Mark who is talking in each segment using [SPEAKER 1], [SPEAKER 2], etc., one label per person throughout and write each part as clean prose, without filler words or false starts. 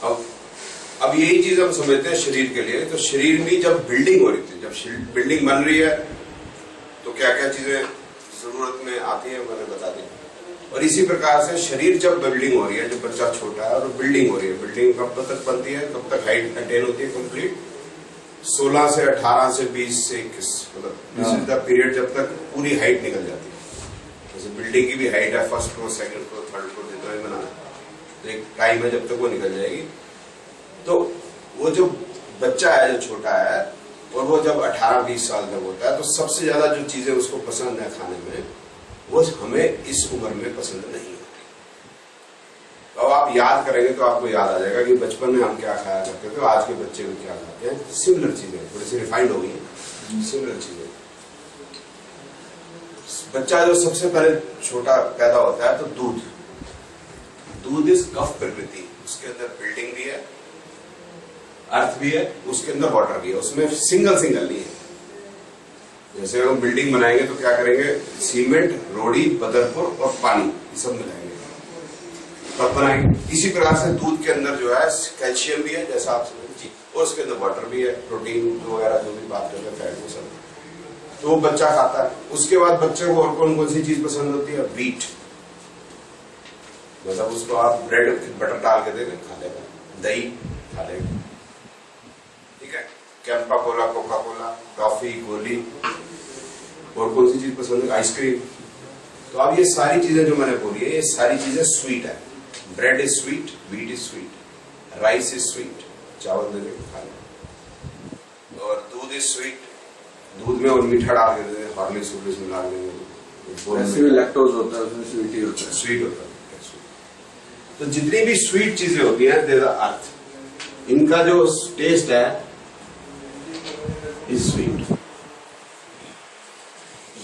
[SPEAKER 1] अब यही चीज हम समझते हैं शरीर के लिए। तो शरीर में जब बिल्डिंग हो रही थी, जब बिल्डिंग बन रही है तो क्या क्या चीजें जरूरत में आती है मैंने बता दी। और इसी प्रकार से शरीर जब बिल्डिंग हो रही है, जब बच्चा छोटा है और बिल्डिंग हो रही है, बिल्डिंग कब तक बनती है, कब तक हाइट अटेन होती है कंप्लीट, 16 से 18 से 20 से 21, मतलब दिस इज द पीरियड जब तक पूरी हाइट निकल जाती है। जैसे बिल्डिंग की भी हाइट है, first floor, second floor, third floor, जितना भी बनाना तो एक टाइम है जब तक वो निकल जाएगी। तो वो जो बच्चा है, जो छोटा है, और वो जब 18-20 साल का होता है तो सबसे ज्यादा जो चीजें उसको पसंद है खाने में, वो हमें इस उम्र में पसंद नहीं होती। तो अब आप याद करेंगे तो आपको याद आ जाएगा कि बचपन में हम क्या खाया करते थे, आज के बच्चे को क्या खाते हैं। सिमिलर चीजें, थोड़ी सी रिफाइंड हो गई है, सिमिलर चीजें। बच्चा जो सबसे पहले छोटा पैदा होता है तो दूध इज कफ प्रकृति, उसके अंदर बिल्डिंग भी है, अर्थ भी है, उसके अंदर वाटर भी है, उसमें सिंगल नहीं है। जैसे हम बिल्डिंग बनाएंगे तो क्या करेंगे, सीमेंट, रोड़ी, बदरपुर और पानी, ये सब मिलाएंगे तब बनाएंगे। इसी प्रकार से दूध के अंदर जो है कैल्शियम भी है, जैसा आप समझ, और उसके अंदर वाटर भी है, प्रोटीन वगैरह जो भी बात करते हैं, फैट, वो सब। तो वो बच्चा खाता है। उसके बाद बच्चे को और कौन सी चीज पसंद होती है, व्हीट, मतलब उसको आप ब्रेड बटर डाल के दे खा लेगा, दही खा लेगा, ठीक है, Campa Cola, Coca Cola, toffee, गोली, और कौन सी चीज पसंद है, आइसक्रीम। तो अब ये सारी चीजें जो मैंने बोली है, ये सारी चीजें स्वीट है। Bread is sweet, wheat is sweet, rice is sweet, चावल दे के खा लें, और दूध इज स्वीट, दूध में और मीठा डाल के दे, हॉर्लिक्स मिला देंगे,
[SPEAKER 2] लैक्टोज होता है, उसमें स्वीट ही होता है,
[SPEAKER 1] स्वीट होता है। तो जितनी भी स्वीट चीजें होती हैं, देयर आर अर्थ, इनका जो टेस्ट है इज स्वीट।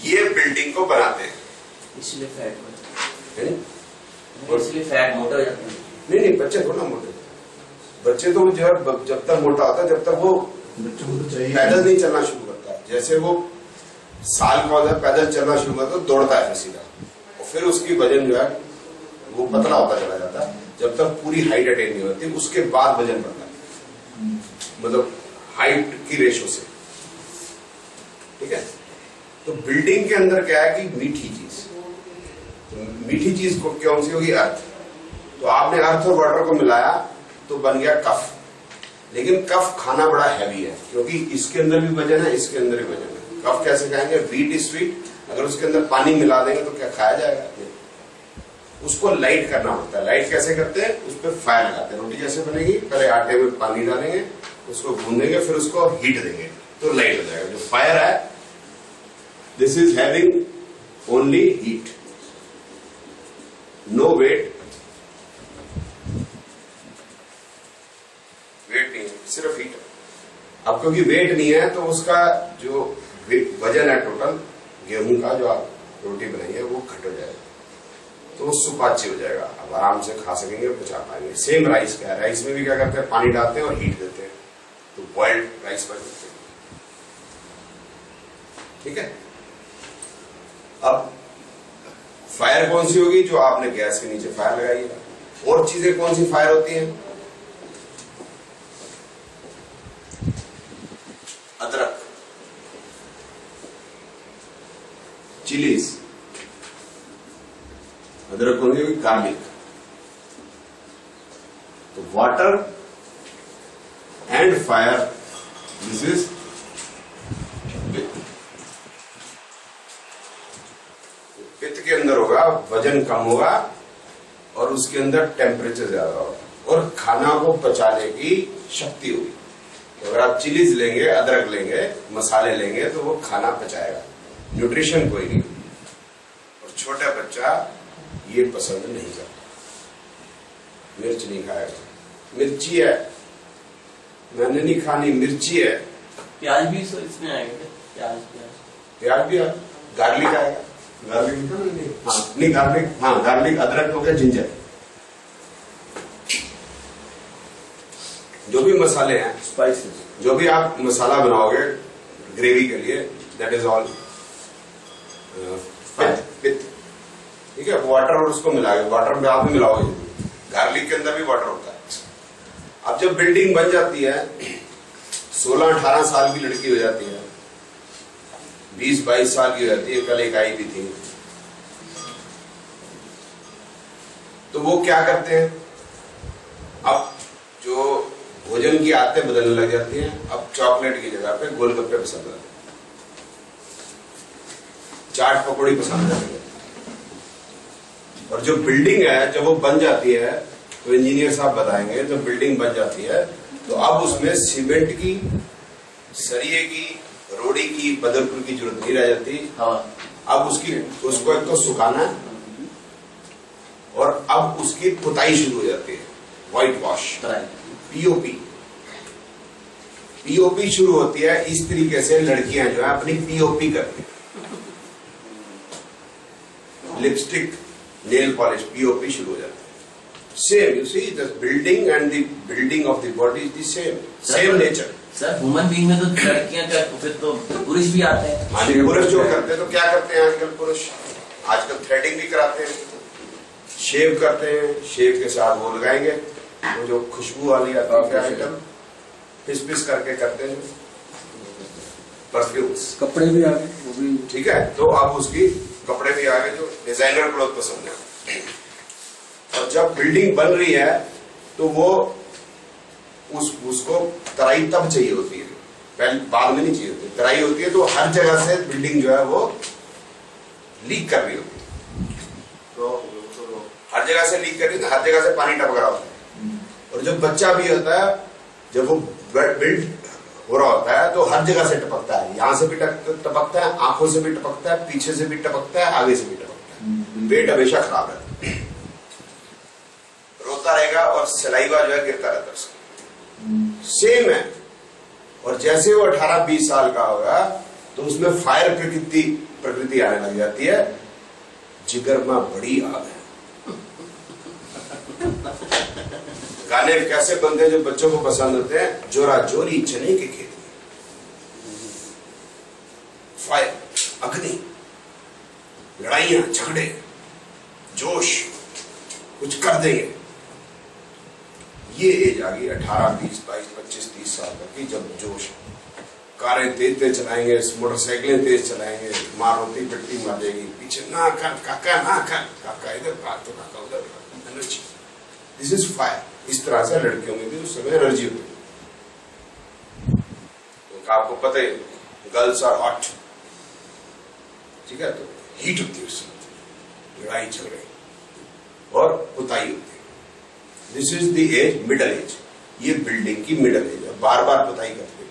[SPEAKER 1] ये बिल्डिंग को बनाते हैं,
[SPEAKER 3] इसलिए फैट
[SPEAKER 1] है?
[SPEAKER 3] और इसलिए फैट मोटा हो जाता है।
[SPEAKER 1] नहीं, बच्चे थोड़ा मोटे, बच्चे तो जो है जब तक मोटा होता है, जब तक वो पैदल नहीं चलना शुरू करता है। जैसे वो साल का होता है, पैदल चलना शुरू करता है, दौड़ता है सीधा, और फिर उसकी वजन जो है वो पतला होता चला जाता है। जब तक पूरी हाइट अटेन नहीं होती, उसके बाद वजन बढ़ता है, मतलब हाइट की रेशो से, ठीक है। तो बिल्डिंग के अंदर क्या है कि मीठी चीज, तो मीठी चीज को कौन सी होगी, अर्थ। तो आपने अर्थ और वाटर को मिलाया तो बन गया कफ। लेकिन कफ खाना बड़ा हैवी है, क्योंकि इसके अंदर भी वजन है, इसके अंदर भी वजन है। कफ कैसे खाएंगे, व्हीट इज स्वीट, अगर उसके अंदर पानी मिला देंगे तो क्या खाया जाएगा, उसको लाइट करना होता है। लाइट कैसे करते हैं, उस पर फायर लगाते हैं। रोटी जैसे बनेगी, पहले आटे में पानी डालेंगे, उसको गूंदेंगे, फिर उसको हीट देंगे तो लाइट हो जाएगा। जो फायर है, this is having only heat, no weight नहीं है, सिर्फ हीट। अब क्योंकि वेट नहीं है तो उसका जो वजन है टोटल गेहूं का, जो आप रोटी बनाई है, वो घट हो जाएगा, तो वो सुपाच्य हो जाएगा, अब आराम से खा सकेंगे, पचा पाएंगे। सेम राइस का है, राइस में भी क्या करते हैं, पानी डालते हैं और हीट देते हैं, तो बॉइल्ड राइस बन जाते हैं, ठीक है। अब फायर कौन सी होगी, जो आपने गैस के नीचे फायर लगाई है। और चीजें कौन सी फायर होती हैं, अदरक, चिलीज, अदरक कौन सी होगी, गार्लिक। तो water and fire, this is पित्त के अंदर होगा, वजन कम होगा और उसके अंदर टेम्परेचर ज्यादा होगा और खाना को पचाने की शक्ति होगी। तो अगर आप चिलीज लेंगे, अदरक लेंगे, मसाले लेंगे, तो वो खाना पचाएगा, न्यूट्रिशन कोई नहीं। और छोटा बच्चा ये पसंद नहीं करता, मिर्च नहीं खाएगा, मिर्ची है, मैंने नहीं खानी, मिर्ची है।
[SPEAKER 3] प्याज भी इसमें आएगा,
[SPEAKER 1] प्याज भी है, गार्लिक आएगा, गार्लिक नहीं, गार्लिक, हाँ गार्लिक, अदरक हो गया, जिंजर, जो भी मसाले हैं,
[SPEAKER 2] स्पाइसेस,
[SPEAKER 1] जो भी आप मसाला बनाओगे ग्रेवी के लिए, दैट इज ऑल पित्त, ठीक है। वाटर और उसको मिलाओगे, वाटर में आप भी मिलाओगे, गार्लिक के अंदर भी वाटर होता है, अब जब बिल्डिंग बन जाती है, 16-18 साल की लड़की हो जाती है, 20-22 साल की हो जाती है, कल एक आई भी थी, तो वो क्या करते हैं, अब जो भोजन की आदतें बदलने लग जाती हैं। अब चॉकलेट की जगह पे गोलगप्पे पसंद आते हैं, चाट पकौड़ी पसंद आती है। और जो बिल्डिंग है जब वो बन जाती है, तो इंजीनियर साहब बताएंगे, जब बिल्डिंग बन जाती है तो अब उसमें सीमेंट की, सरिये की, रोड़ी की, बदरपुर की जरूरत नहीं रह जाती। अब उसको एक तो सुखाना है और अब उसकी पुताई शुरू हो जाती है, व्हाइट वॉश, पीओपी। पीओपी शुरू होती है। इस तरीके से लड़कियां जो है अपनी पीओपी करती हैं, लिपस्टिक, नेल पॉलिश, पीओपी शुरू हो जाती है। Same, you see, the building and the building of the body is the same nature.
[SPEAKER 3] सर ह्यूमन बीइंग में तो लड़कियां क्या, फिर तो पुरुष भी आते हैं।
[SPEAKER 1] हाँ जी, पुरुष जो करते हैं तो क्या करते हैं आजकल पुरुष? आजकल थ्रेडिंग भी कराते हैं, शेव करते हैं, शेव के साथ वो लगाएंगे, वो जो खुशबू वाली आती है आइटम, पिस पिस करके करते हैं, परफ्यूम्स।
[SPEAKER 2] कपड़े भी आ गए, वो भी
[SPEAKER 1] ठीक है। तो अब उसकी कपड़े भी आ गए जो डिजाइनर क्लॉथ पसंद है। और जब बिल्डिंग बन रही है तो वो उसको तराई तब चाहिए होती है, पहले बाद में नहीं चाहिए होती, तराई होती है तो हर जगह से बिल्डिंग जो है वो लीक कर रही होती है, तो हर जगह से लीक कर रही है, तो हर जगह से पानी टपक रहा होता है। और जब बच्चा भी होता है, जब वो बिल्ड हो रहा होता है तो हर जगह से टपकता है, यहां से भी टपकता है, आंखों से भी टपकता है, पीछे से भी टपकता है, आगे से भी टपकता है। पेट हमेशा खराब है, रोता रहेगा और सलाइवा जो है गिरता रहता है उसका। सेम है। और जैसे वो 18-20 साल का होगा तो उसमें फायर प्रकृति आने लग जाती है, जिगर में बड़ी आग है। गाने कैसे बनते हैं जो बच्चों को पसंद होते हैं, जोरा जोरी चने के खेत में, फायर, अग्नि, लड़ाइयां, झगड़े, जोश, कुछ कर देंगे। ये एज आ गई 18, 20, 22, 25, 30 साल तक की, जब जोश, कारें तेज तेज चलाएंगे, मोटरसाइकिलें तेज चलाएंगे, मारुति पिट्टी मार देगी, पीछे ना कर काका, ना कर काका, इधर भाग तो काका उधर, एनर्जी, दिस इज फायर। इस तरह से लड़कियों में भी उस समय एनर्जी होती है। तो आपको पता है गर्ल्स आर हॉट, ठीक है, तो हीट होती है उस समय, लड़ाई झगड़े और पुताई होती है। This is the age, middle age. ये बिल्डिंग की मिडल एज है, बार बार पुताई करते हैं।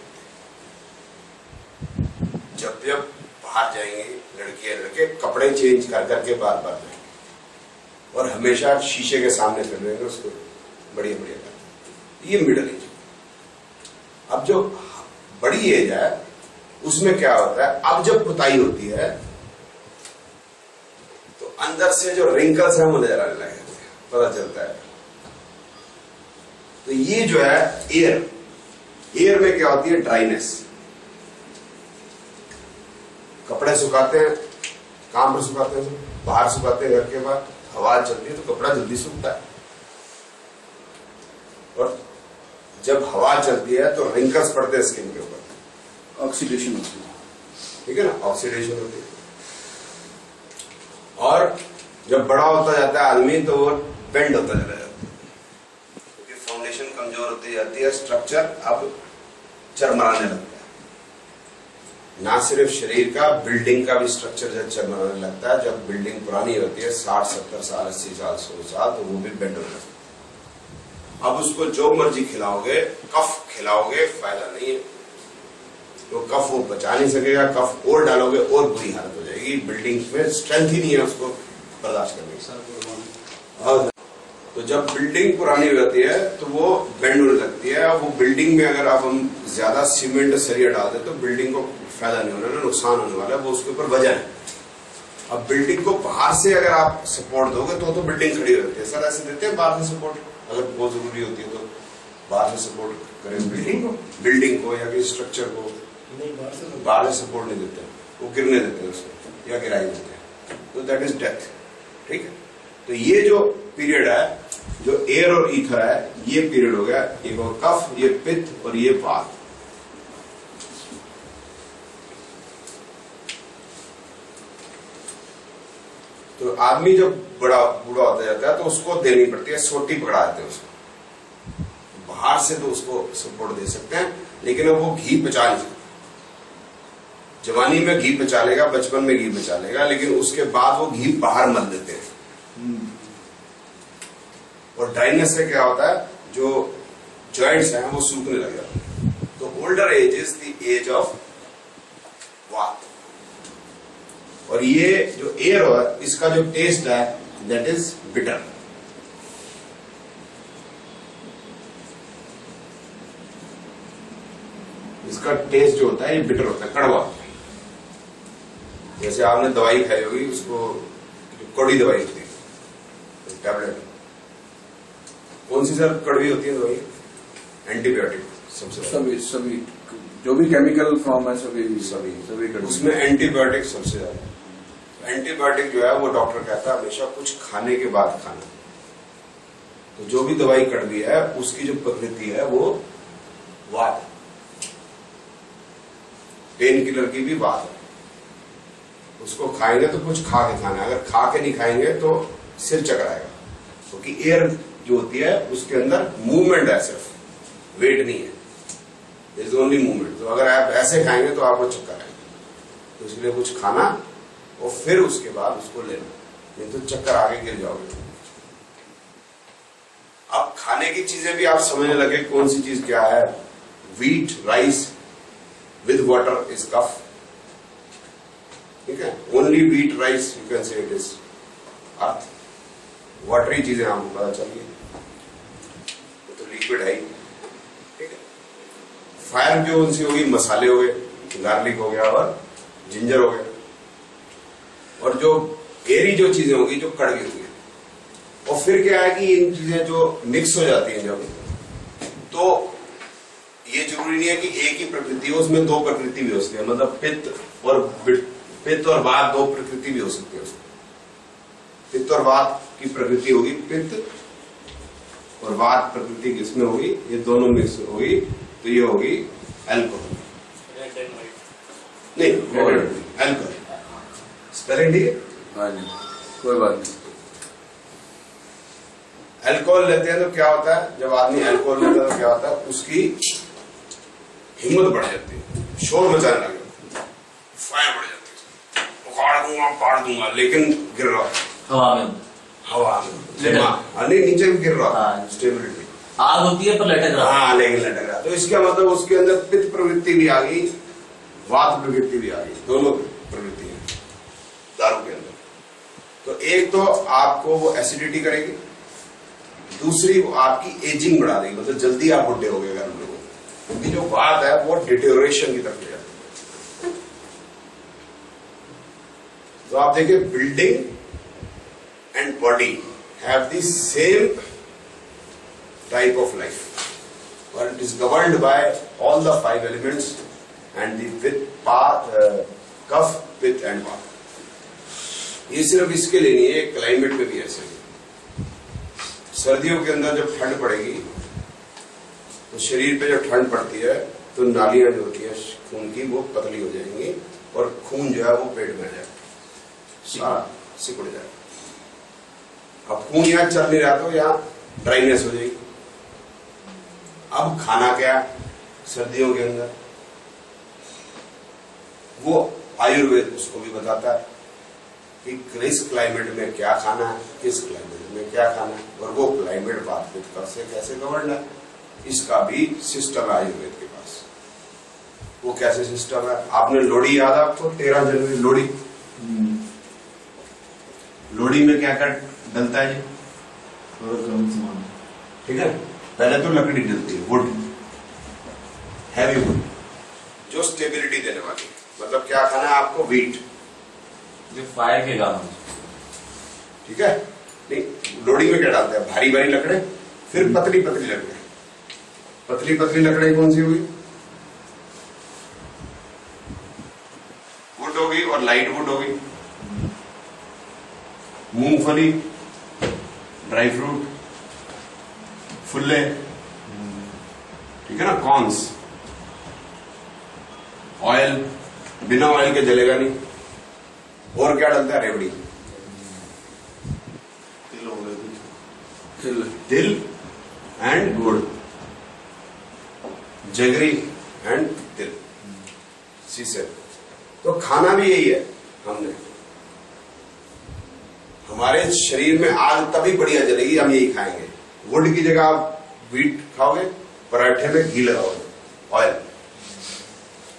[SPEAKER 1] जब जब बाहर जाएंगे लड़कियां लड़के, कपड़े चेंज कर करके बार बार जाएंगे और हमेशा शीशे के सामने फिर रहेंगे, उसको बढ़िया बढ़िया करते। ये मिडल एज। अब जो बड़ी एज है उसमें क्या होता है, अब जब पुताई होती है तो अंदर से जो रिंकल्स है वो नजर आने लगे, पता चलता है। तो ये जो है एयर में क्या होती है, ड्राइनेस। कपड़े सुखाते हैं, काम पर सुखाते हैं, बाहर सुखाते हैं, घर के बाहर हवा चलती है तो कपड़ा जल्दी सूखता है। और जब हवा चलती है तो रिंकल्स पड़ते हैं स्किन के ऊपर,
[SPEAKER 2] ऑक्सीडेशन होती है,
[SPEAKER 1] ठीक है ना, ऑक्सीडेशन होती है। और जब बड़ा होता जाता है आदमी तो वो बेंड होता चला जाता है, क्योंकि फाउंडेशन कमजोर होती जाती है, स्ट्रक्चर अब चरमराने लगता है। ना सिर्फ शरीर का, बिल्डिंग का भी स्ट्रक्चर जब चरमराने लगता है, जब बिल्डिंग पुरानी होती है 60-70 साल, 80 साल, 100 साल, तो वो भी बेंड होने लगता है। अब उसको जो मर्जी खिलाओगे, कफ खिलाओगे, फायदा नहीं है, तो कफ वो बचा नहीं सकेगा। कफ और डालोगे और बुरी हालत हो जाएगी, बिल्डिंग में स्ट्रेंथ ही नहीं है उसको बर्दाश्त करने की। तो जब बिल्डिंग पुरानी होती है तो वो बेंड होने लगती है। वो बिल्डिंग में अगर आप हम ज्यादा सीमेंट सरिया डाल दें तो बिल्डिंग को फायदा नहीं होना, नुकसान होने वाला है, वो उसके ऊपर वजह है। अब बिल्डिंग को बाहर से अगर आप सपोर्ट दोगे तो बिल्डिंग खड़ी हो जाती है। सर ऐसे देते हैं बाहर से सपोर्ट, अगर बहुत जरूरी होती है तो बाहर से सपोर्ट करें बिल्डिंग को या किसी स्ट्रक्चर को, बाहर से सपोर्ट नहीं देते, वो गिरने देते हैं उसको या गिराई देते हैं, तो दैट इज डेथ, ठीक है। तो ये जो पीरियड है जो एयर और ईथर है ये पीरियड हो गया, एक और कफ, ये पित्त और ये वात। तो आदमी जब बूढ़ा होता जाता है तो उसको देनी पड़ती है, सोटी पकड़ा देते हैं उसको। बाहर से तो उसको सपोर्ट दे सकते हैं, लेकिन अब वो घी पचा नहीं सकता। जवानी में घी पचा लेगा, बचपन में घी पचा लेगा, लेकिन उसके बाद वो घी बाहर मल देते हैं। और ड्राइनेस से क्या होता है, जो जॉइंट्स हैं वो सूखने लग जाते हैं। तो older age is the age of vata. और ये जो एयर है इसका जो टेस्ट है दैट इज बिटर। इसका टेस्ट जो होता है ये बिटर होता है, कड़वा। जैसे आपने दवाई खाई होगी, उसको कड़वी दवाई होती है, टैबलेट। कौन सी सर कड़वी होती है दवाई? एंटीबायोटिक।
[SPEAKER 2] सभी जो भी केमिकल फॉर्म है सभी
[SPEAKER 1] उसमें एंटीबायोटिक सबसे ज्यादा। एंटीबायोटिक जो है वो डॉक्टर कहता है हमेशा कुछ खाने के बाद खाना। तो जो भी दवाई कड़वी है उसकी जो प्रकृति है वो वात। पेन किलर की भी वात है। उसको खाएंगे तो कुछ खा के खाना है, अगर खा के नहीं खाएंगे तो सिर चकराएगा, क्योंकि एयर जो होती है उसके अंदर मूवमेंट है, सिर्फ वेट नहीं है, इज ओनली मूवमेंट। तो अगर आप ऐसे खाएंगे तो आपको चक्कर आएगा। तो इसलिए कुछ खाना और फिर उसके बाद उसको लेना, नहीं तो चक्कर आगे गिर जाओगे। अब खाने की चीजें भी आप समझने लगे कौन सी चीज क्या है। Wheat rice with water is cough, ठीक है। Only wheat rice you can say it is earth. Watery चीजें आपको पता चल गई, तो लिक्विड है ही, ठीक है। फायर जो उनसे होगी, मसाले हो गए, गार्लिक हो गया और जिंजर हो गया। और जो एरी जो चीजें होगी, जो कड़वी होगी। और फिर क्या है कि इन चीजें जो मिक्स हो जाती हैं जब, तो ये जरूरी नहीं है कि एक ही प्रकृति हो, उसमें दो प्रकृति भी हो सकती है। मतलब पित्त और वात दो प्रकृति भी हो सकती है उसमें। पित्त और वात की प्रकृति होगी, पित्त और वात प्रकृति किसमें होगी, ये दोनों मिक्स होगी, तो ये होगी एल्कोहल। नहीं, एल्कोहल स्पेलिंग ठीक है?
[SPEAKER 2] हाँ जी, कोई बात नहीं।
[SPEAKER 1] अल्कोहल लेते हैं तो क्या होता है, जब आदमी अल्कोहल लेता है तो क्या होता है, उसकी हिम्मत बढ़ जाती है, शोर मचाने लगेगा, फायर बढ़ जाती है, उखाड़ दूंगा पाड़ दूंगा, लेकिन गिर रहा
[SPEAKER 3] हवा में
[SPEAKER 1] नहीं, नीचे भी गिर रहा,
[SPEAKER 3] हाँ।
[SPEAKER 1] स्टेबिलिटी
[SPEAKER 3] आग होती है पर लटक रहा।
[SPEAKER 1] हाँ, लेकिन लटक रहा। तो इसका मतलब उसके अंदर पित्त प्रवृत्ति भी आ गई, वात प्रवृत्ति भी आ गई, दोनों प्रवृत्ति है दारू के अंदर। तो एक तो आपको वो एसिडिटी करेगी, दूसरी वो आपकी एजिंग बढ़ा देगी, मतलब जल्दी आप बुढ़े हो गए अगर हम लोगों को, क्योंकि जो वात है वो डिटेरियोरेशन की तरफ ले जाती है। तो आप देखिए, building and body have the same type of life, but it is governed by all the 5 elements and the कफ, पित्त एंड वात। ये सिर्फ इसके लिए नहीं है, क्लाइमेट में भी ऐसे है। सर्दियों के अंदर जब ठंड पड़ेगी तो शरीर पे जब ठंड पड़ती है तो नालियां जो होती है खून की वो पतली हो जाएंगी और खून जो है वो पेट में आ जाएगा, सिकुड़ जाएगा। अब खून यहाँ चल नहीं रहा तो यहाँ ड्राइनेस हो जाएगी। अब खाना क्या सर्दियों के अंदर, वो आयुर्वेद उसको भी बताता है कि किस क्लाइमेट में क्या खाना है, किस क्लाइमेट में क्या खाना है, और वो क्लाइमेट बात से कैसे गवर्न है, इसका भी सिस्टम है आयुर्वेद के पास। वो कैसे सिस्टम है, आपने लोहड़ी याद है आपको, 13 जनवरी लोहड़ी, लोहड़ी में क्या कर डलता है जी, ठीक है। पहले तो लकड़ी डलती है, वुड, हैवी वुड, जो स्टेबिलिटी देने वाली। मतलब क्या खाना है आपको, व्हीट,
[SPEAKER 3] जो फायर के काम,
[SPEAKER 1] ठीक है। नहीं, लोहड़ी में क्या डालते हैं, भारी भारी लकड़े, फिर पतली पतली लकड़े। पतली पतली लकड़े कौन सी होगी, वुड होगी, और लाइट वुड होगी, मूंगफली, ड्राई फ्रूट, फुल्ले, ठीक है ना, कॉर्न्स, ऑयल, बिना ऑयल के जलेगा नहीं। और क्या डलता है, रेवड़ी, तिल एंड गुड़, जगरी एंड तिल, सीसे। तो खाना भी यही है। हमने हमारे शरीर में आग तभी बढ़िया जलेगी हम यही खाएंगे। वुड की जगह आप व्हीट खाओगे, पराठे में घी लगाओगे, ऑयल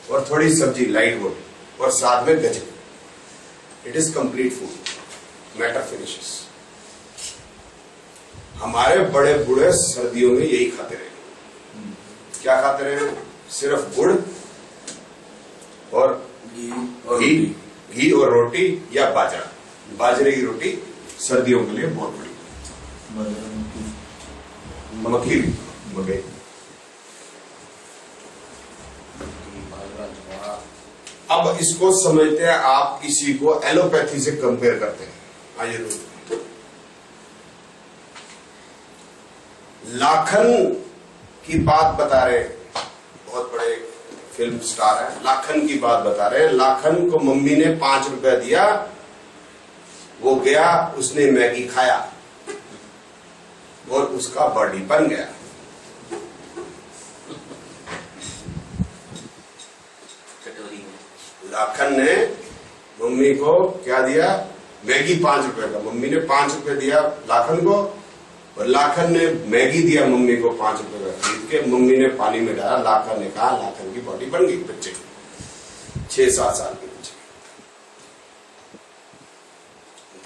[SPEAKER 1] और थोड़ी सब्जी लाइट वुड और साथ में गजक, it is complete food, matter finishes. हमारे बड़े बूढ़े सर्दियों में यही खाते रहे। क्या खाते रहे? सिर्फ गुड़ और घी और रोटी या बाजरा, बाजरे की रोटी सर्दियों के लिए बहुत बड़ी, मक्खी, मकई। अब इसको समझते हैं आप, इसी को एलोपैथी से कंपेयर करते हैं। आयुर्वेद लाखन की बात बता रहे, बहुत बड़े फिल्म स्टार है, लाखन की बात बता रहे हैं। लाखन को मम्मी ने 5 रुपए दिया, वो गया, उसने मैगी खाया और उसका बॉडी बन गया। लाखन ने मम्मी को क्या दिया? मैगी 5 रुपए का। मम्मी ने 5 रुपए दिया लाखन को और लाखन ने मैगी दिया मम्मी को 5 रुपए का खरीद के। मम्मी ने पानी में डाला, लाखन ने कहा, लाखन की बॉडी बन गई बच्चे, 6-7 साल के बच्चे।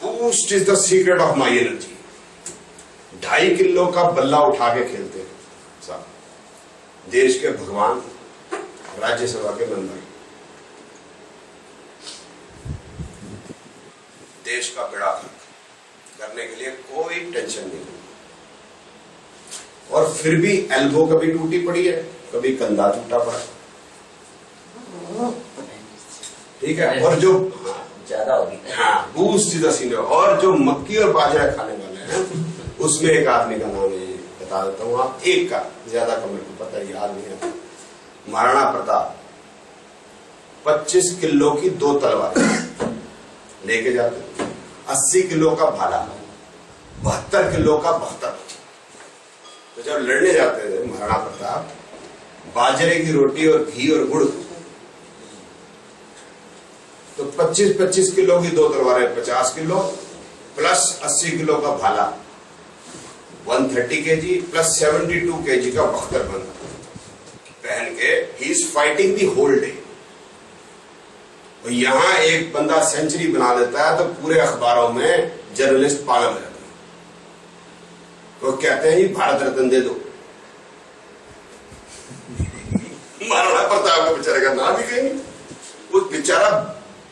[SPEAKER 1] Boost is the secret of my energy. 2.5 kilo का बल्ला उठा के खेलते हैं साहब, देश के भगवान, राज्यसभा के मेंबर, देश का बेड़ा करने के लिए कोई टेंशन नहीं। और फिर भी एल्बो कभी टूटी पड़ी है, कभी कंधा टूटा पड़ा, ठीक है। और जो
[SPEAKER 3] ज्यादा होगी,
[SPEAKER 1] हाँ, बूस्ट इज द सीक्रेट। और जो मक्की और बाजरा खाने वाले हैं, उसमें एक आदमी का नाम है, बता देता हूं आप, एक का, ज्यादा का मेरे को पता है, याद नहीं है। महाराणा प्रताप 25 किलो की 2 तलवारें लेके जाते, 80 किलो का भाला, 72 किलो का बख्तर। तो जब लड़ने जाते थे महाराणा प्रताप, बाजरे की रोटी और घी और गुड़, तो 25-25 किलो की 2 तलवारें, 50 किलो प्लस 80 किलो का भाला, 130 kg प्लस 72 kg का बख्तर पहन के ही is fighting the whole day. और यहां एक बंदा सेंचुरी बना देता है तो पूरे अखबारों में जर्नलिस्ट पागल हो जाते हैं, तो कहते हैं जी भारत रत्न दे दो। महाराणा प्रताप का बेचारे का नाम ही कहेंगे, वो बेचारा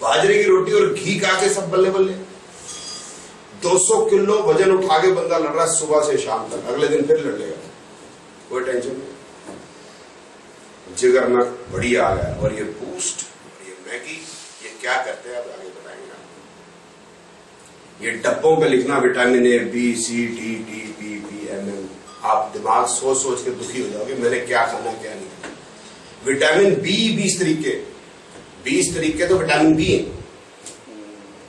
[SPEAKER 1] बाजरे की रोटी और घी खा के सब बल्ले बल्ले। 200 किलो वजन उठा के बंदा लड़ रहा है सुबह से शाम तक, अगले दिन फिर लड़ लेगा, कोई टेंशन नहीं। जिगर में बढ़िया आ गया। और ये बूस्ट और ये मैगी, ये क्या करते हैं आप आगे बताएंगे। ये डब्बों पे लिखना vitamin A, B, C, D, D, B, B, M, M, आप दिमाग सोच सोच के दुखी हो जाओगे मैंने क्या खाना क्या नहीं खाना। विटामिन बी 20 तरीके तो विटामिन बी है।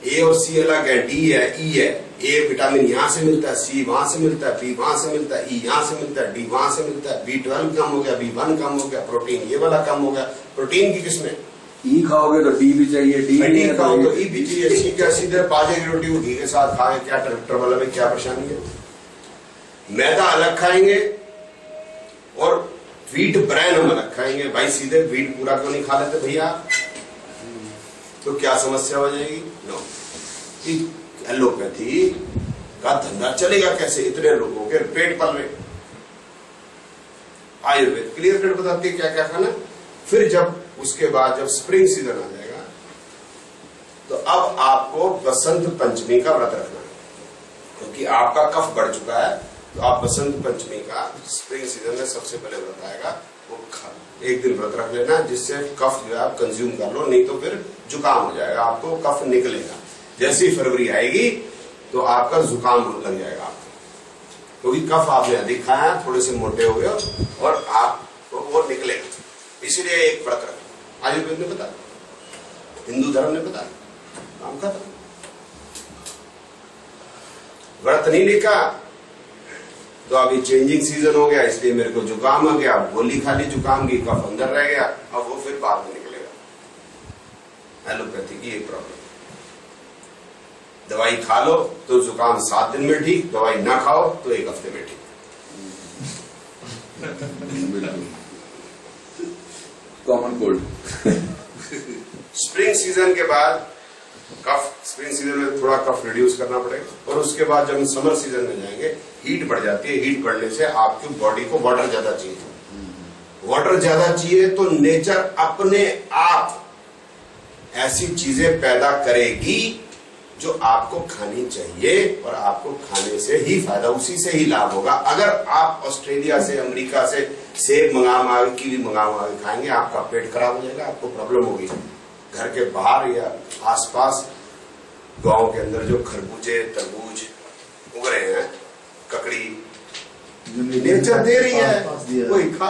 [SPEAKER 1] ए और सी अलग है, डी है, ई है। ए विटामिन यहां से मिलता है, सी वहां से मिलता है, बी वहां से मिलता है, ई यहां से मिलता है, डी वहां से मिलता है, B12 कम हो गया, B1 कम हो गया, प्रोटीन ये वाला कम हो गया। प्रोटीन की किस्में
[SPEAKER 2] ई खाओगे तो डी भी चाहिए, डी
[SPEAKER 1] खाओ तो ई भी चाहिए। सी क्या, सीधे बाजरे की रोटी घी के साथ खाए, क्या ट्रबल में, क्या परेशानी है। मैदा अलग खाएंगे और व्हीट ब्रांड हम अलग खाएंगे। भाई सीधे व्हीट पूरा क्यों नहीं खा लेते भैया, तो क्या समस्या हो जाएगी। नो, एलोपैथी का धंधा चलेगा कैसे, इतने लोगों के पेट पल रहे। आयुर्वेद क्लियर कट बताती है क्या क्या खाना। फिर जब उसके बाद जब स्प्रिंग सीजन आ जाएगा तो अब आपको बसंत पंचमी का व्रत रखना है, क्योंकि आपका कफ बढ़ चुका है। तो आप बसंत पंचमी का, स्प्रिंग सीजन में सबसे पहले व्रत आएगा, वो एक दिन व्रत रख लेना, जिससे कफ जो है आप कंज्यूम कर लो, नहीं तो फिर जुकाम हो जाएगा, आपको कफ निकलेगा। जैसी फरवरी आएगी तो आपका जुकाम लग जाएगा आपको। क्योंकि कफ आपने अधिक खाया, थोड़े से मोटे हो गए और आप वो निकलेगा, इसलिए एक व्रत रखो। आयुर्वेद ने बताया, हिंदू धर्म ने बताया, काम खत्म। व्रत नहीं लिखा तो अभी चेंजिंग सीजन हो गया, इसलिए मेरे को जुकाम आ गया, गोली खा ली जुकाम की, कफ अंदर रह गया, अब वो फिर बाद में निकलेगा। एलोपैथी की एक प्रॉब्लम, दवाई खा लो तो जुकाम 7 दिन में ठीक, दवाई ना खाओ तो 1 हफ्ते में ठीक।
[SPEAKER 2] Common cold.
[SPEAKER 1] स्प्रिंग सीजन के बाद कफ, स्प्रिंग सीजन में थोड़ा कफ रिड्यूस करना पड़ेगा, और उसके बाद जब हम समर सीजन में जाएंगे हीट बढ़ जाती है। हीट बढ़ने से आपकी बॉडी को वाटर ज्यादा चाहिए, वाटर ज्यादा चाहिए तो नेचर अपने आप ऐसी चीजें पैदा करेगी जो आपको खानी चाहिए, और आपको खाने से ही फायदा, उसी से ही लाभ होगा। अगर आप ऑस्ट्रेलिया से, अमेरिका से सेब मंगा के, कीवी मंगा के खाएंगे, आपका पेट खराब हो जाएगा, आपको प्रॉब्लम होगी। घर के बाहर या आसपास गांव के अंदर जो खरबूजे, तरबूज उग रहे हैं, ककड़ी नेचर दे रही है, वही खा।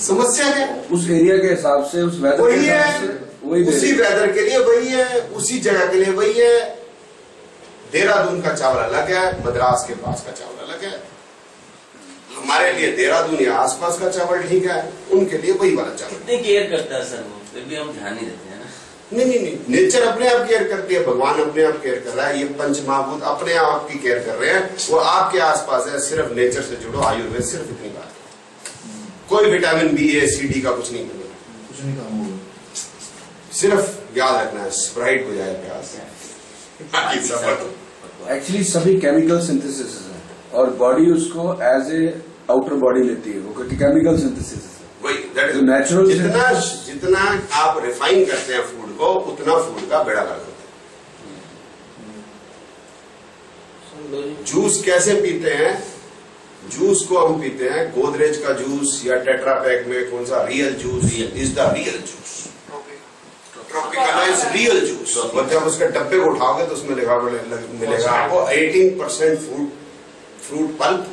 [SPEAKER 1] समस्या है
[SPEAKER 2] उस एरिया के हिसाब से, उस वेदर के हिसाब से वही,
[SPEAKER 1] उसी वेदर के लिए वही है, उसी जगह के लिए वही है। देहरादून का चावल अलग है, मद्रास के पास का चावल अलग है। हमारे लिए देहरादून या आसपास का चावल ठीक है, उनके लिए वही वाला चावल।
[SPEAKER 3] कितनी केयर करता है सर वो, फिर भी हम ध्यान नहीं देते हैं ना।
[SPEAKER 1] नहीं, नेचर अपने आप केयर करती है, भगवान अपने आप केयर कर रहा है, ये पंच महाभूत अपने आप की केयर कर रहे हैं, वो आपके आसपास है। सिर्फ नेचर से जुड़ो, आयुर्वेद सिर्फ इतनी बात है। कोई विटामिन बी, ए, सी, डी का कुछ नहीं करना,
[SPEAKER 4] कुछ नहीं काम होगा।
[SPEAKER 1] सिर्फ याद रखना है स्प्राइट हो जाए प्यास।
[SPEAKER 2] एक्चुअली सभी केमिकल सिंथेसिस है, और बॉडी उसको एज ए आउटर बॉडी लेती है, वो केमिकल सिंथेसिस है।
[SPEAKER 1] वही दैट इज
[SPEAKER 2] नेचुरल।
[SPEAKER 1] जितना आप रिफाइन करते हैं फूड को, उतना फूड का बेड़ा गर्क होता है। जूस कैसे पीते हैं? जूस को हम पीते हैं, गोदरेज का जूस या टेट्रा पैक में कौन सा, real juice is the real juice, tropical is real juice. और जब उसके डब्बे को उठाओगे तो उसमें लिखा मिलेगा आपको 18% फ्रूट पल्प,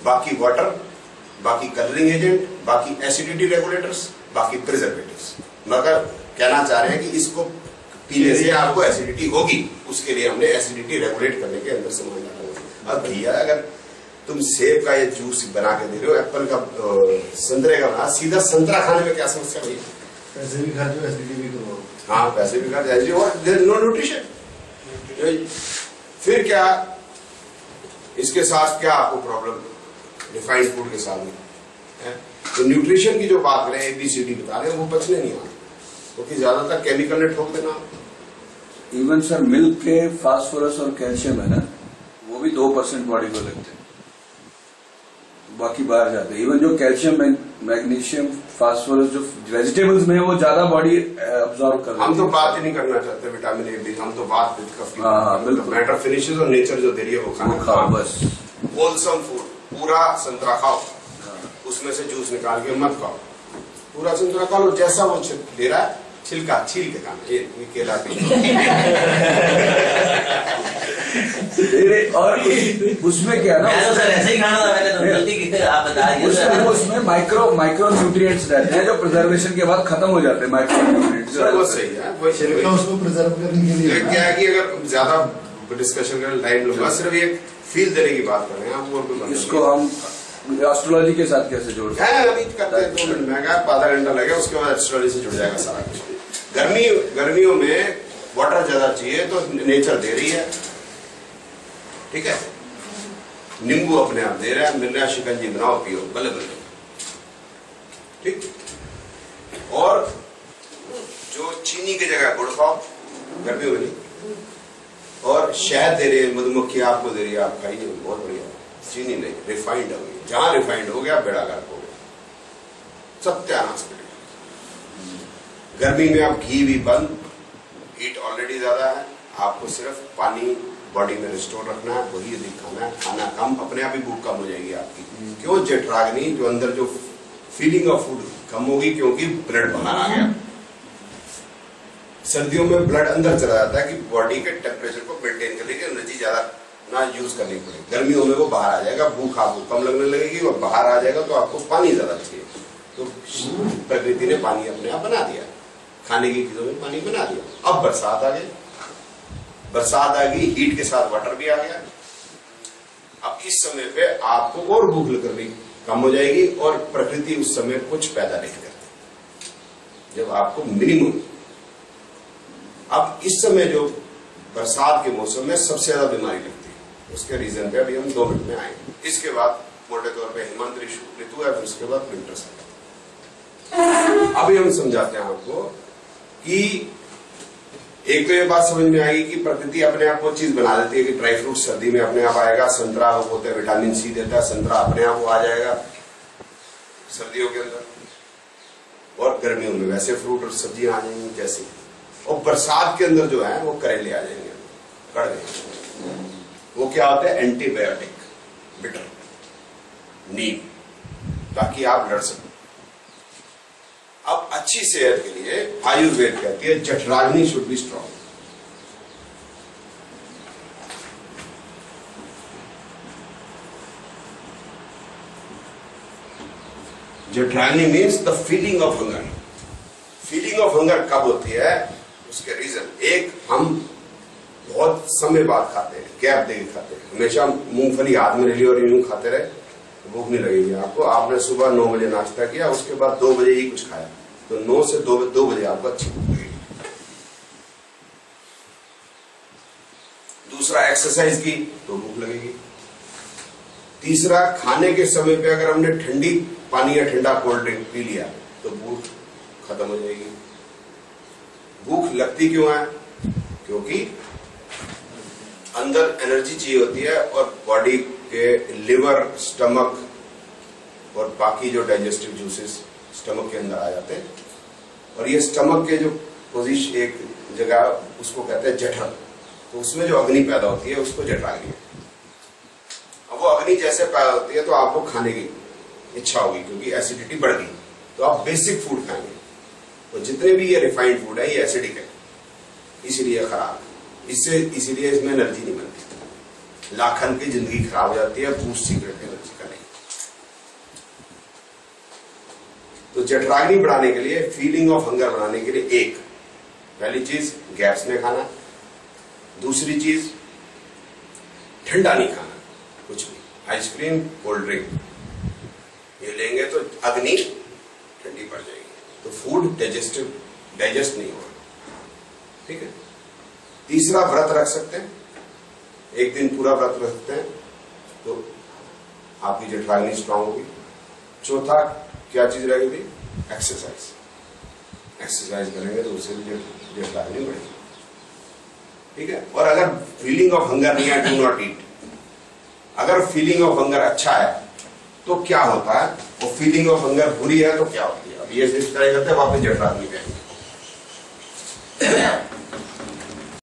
[SPEAKER 1] बाकी वाटर, बाकी कलरिंग एजेंट, बाकी एसिडिटी रेगुलेटर्स, बाकी प्रिजर्वेटिव्स। मगर कहना चाह रहे हैं कि इसको पीने से आपको एसिडिटी होगी, उसके लिए हमने एसिडिटी रेगुलेट करने के अंदर सामान डाला। अब भैया अगर तुम सेब का ये जूस बना के दे रहे हो, एप्पल का, संतरे का बना, सीधा संतरा खाने में क्या समस्या भैया?
[SPEAKER 4] पैसे भी खा दो, एसिडिटी भी करो।
[SPEAKER 1] हाँ, पैसे भी खा दो और देयर नो न्यूट्रिशन। फिर क्या इसके साथ क्या आपको प्रॉब्लम रिफाइंड फूड के साथ में है? तो न्यूट्रिशन की जो बात करें, ABCD बता रहे हैं, वो बचने नहीं आते, क्योंकि ज्यादातर केमिकल ने ठोक देना।
[SPEAKER 2] इवन सर मिल्क के फास्फोरस और कैल्शियम है ना, वो भी 2% बॉडी को लगते हैं, बाकी बाहर जाते हैं। इवन जो कैल्शियम, मैग्नीशियम, फास्फोरस जो वेजिटेबल्स में है, वो ज्यादा बॉडी अब्सॉर्ब कर रही है।
[SPEAKER 1] हम तो बात ही नहीं करना चाहते विटामिन A, B, हम तो बात
[SPEAKER 2] बिल्कुल
[SPEAKER 1] मैटर फिनिशेस और नेचर जो दे रही है वो
[SPEAKER 2] खाओ बस।
[SPEAKER 1] होलसम फूड, पूरा संतरा खाओ, उसमें से जूस निकाल के मत खाओ, पूरा संतरा खा लो, जैसा वो दे रहा है छिलका छील के खाना। ये केला
[SPEAKER 2] और उसमें क्या ना,
[SPEAKER 3] तो सर ऐसे ही खाना था, मैंने तो गलती की, आप बता दिए।
[SPEAKER 2] उसमें माइक्रो न्यूट्रिएंट्स रहते हैं जो प्रिजर्वेशन के बाद खत्म हो जाते हैं। माइक्रो न्यूट्रिएंट्स
[SPEAKER 1] वो सही है,
[SPEAKER 4] छिलका उसको प्रिजर्व करने के लिए
[SPEAKER 1] क्या है कि अगर ज्यादा डिस्कशन करने टाइम लूंगा, सिर्फ ये फील देने की बात कर रहे हैं हम, और कोई
[SPEAKER 2] इसको हम एस्ट्रोलॉजी के साथ कैसे जोड़ते हैं?
[SPEAKER 1] अभी करते हैं 2 मिनट में, आधा घंटा लगेगा, उसके बाद एस्ट्रोलॉजी से जुड़ जाएगा सारा कुछ। गर्मियों में वाटर ज्यादा चाहिए तो नेचर दे रही है, ठीक है, नींबू अपने आप दे रहा है, मिल रहा है, शिकंजी बनाओ पियो, बल्ले बल्ले, ठीक। और जो चीनी की जगह गुड़ खाओ, गर्मियों में नहीं, और शहद दे रही है, मधुमक्खी आपको दे रही है, आप खाइए, बहुत बढ़िया। चीनी नहीं, रिफाइंड हो गई, जहां रिफाइंड हो गया बेड़ा गर्क हो गया, सत्यानाश करेगा। गर्मी में आप घी भी बंद, हीट ऑलरेडी ज्यादा है, आपको सिर्फ पानी बॉडी में रिस्टोर रखना है, वही अधिक खाना है, खाना कम, अपने आप ही भूख कम हो जाएगी आपकी। क्यों? जेठराग्नि जो अंदर जो फीलिंग ऑफ फूड कम होगी, क्योंकि ब्लड बाहर आ गया। सर्दियों में ब्लड अंदर चला जाता है कि बॉडी के टेम्परेचर को मेंटेन करने की एनर्जी ज्यादा ना यूज करनी पड़ेगी। गर्मियों में वो बाहर आ जाएगा, भूख आपको कम लगने लगेगी और बाहर आ जाएगा तो आपको पानी ज्यादा चाहिए। तो प्रकृति ने पानी अपने आप बना दिया, खाने की चीजों में पानी बना दिया। अब बरसात आ गई, बरसात आ गई, हीट के साथ वाटर भी आ गया। अब इस समय पे आपको और भूख करनी कम हो जाएगी और प्रकृति उस समय कुछ पैदा नहीं करती जब आपको मिनिमम। अब इस समय जो बरसात के मौसम में सबसे ज्यादा बीमारी लगती है, उसके रीजन पे अभी हम 2 मिनट में आएंगे। इसके बाद मोटे तौर पे हेमंत ऋतु है, फिर उसके बाद विंटर है। अभी हम समझाते हैं आपको कि एक तो ये बात समझ में आएगी कि प्रकृति अपने आप वो चीज बना देती है कि ड्राई फ्रूट सर्दी में अपने आप आएगा, संतरा वो बोलते हैं विटामिन सी देता है, संतरा अपने आप वो आ जाएगा सर्दियों के अंदर, और गर्मियों में वैसे फ्रूट और सब्जियां आ जाएंगी जैसे। और बरसात के अंदर जो है वो करेले आ जाएंगे, कड़वे। वो क्या होता है? एंटीबायोटिक, बिटर, नीम, ताकि आप लड़ सकें। अब अच्छी सेहत के लिए आयुर्वेद कहती है jatharagni should be strong. Jatharagni means the feeling of hunger. Feeling of hunger कब होती है? उसके रीजन, एक हम बहुत समय बाद खाते हैं, गैप देके खाते हैं, हमेशा मूंगफली हाथ में ले ली और यूं खाते रहे, भूख नहीं लगेगी आपको। आपने सुबह 9 बजे नाश्ता किया, उसके बाद 2 बजे ही कुछ खाया, तो 9 से 2 बजे आपको अच्छी भूख लगेगी। दूसरा, एक्सरसाइज की तो भूख लगेगी। तीसरा, खाने के समय पे अगर हमने ठंडी पानी या ठंडा कोल्ड ड्रिंक पी लिया तो भूख खत्म हो जाएगी। भूख लगती क्यों है? क्योंकि अंदर एनर्जी चाहिए होती है और बॉडी के लिवर, स्टमक और बाकी जो डाइजेस्टिव जूसेस स्टमक के अंदर आ जाते हैं, और ये स्टमक के जो पोजीशन एक जगह उसको कहते हैं जठर, तो उसमें जो अग्नि पैदा होती है उसको जठराग्नि। अब वो अग्नि जैसे पैदा होती है तो आपको खाने की इच्छा होगी क्योंकि एसिडिटी बढ़ गई, तो आप बेसिक फूड खाएंगे। तो जितने भी ये रिफाइंड फूड है ये एसिडिक है, इसीलिए खराब है, इसीलिए इसमें एनर्जी नहीं बनती। लाखन की जिंदगी खराब हो जाती है, बूस्ट सीक्रेट एनर्जी का नहीं। तो जठराग्नि बढ़ाने के लिए, फीलिंग ऑफ हंगर बढ़ाने के लिए, एक पहली चीज गैप्स में खाना, दूसरी चीज ठंडा नहीं खाना कुछ भी, आइसक्रीम, कोल्ड ड्रिंक ये लेंगे तो अग्नि ठंडी पड़ जाएगी, तो फूड डाइजेस्ट नहीं होगा। ठीक है। तीसरा, व्रत रख सकते हैं, एक दिन पूरा व्रत रख सकते हैं तो आपकी जठराग्नि स्ट्रांग होगी। चौथा, क्या चीज रहेगी? एक्सरसाइज। एक्सरसाइज करेंगे तो उससे भी जठराग्नि बढ़ेगी। ठीक है। और अगर फीलिंग ऑफ हंगर नहीं है, डू नॉट ईट। अगर फीलिंग ऑफ हंगर अच्छा है तो क्या होता है, वो फीलिंग ऑफ हंगर बुरी है तो क्या होती है? अब ये सिर्फ ट्राई करते हैं, वापस जठराग्नि पे।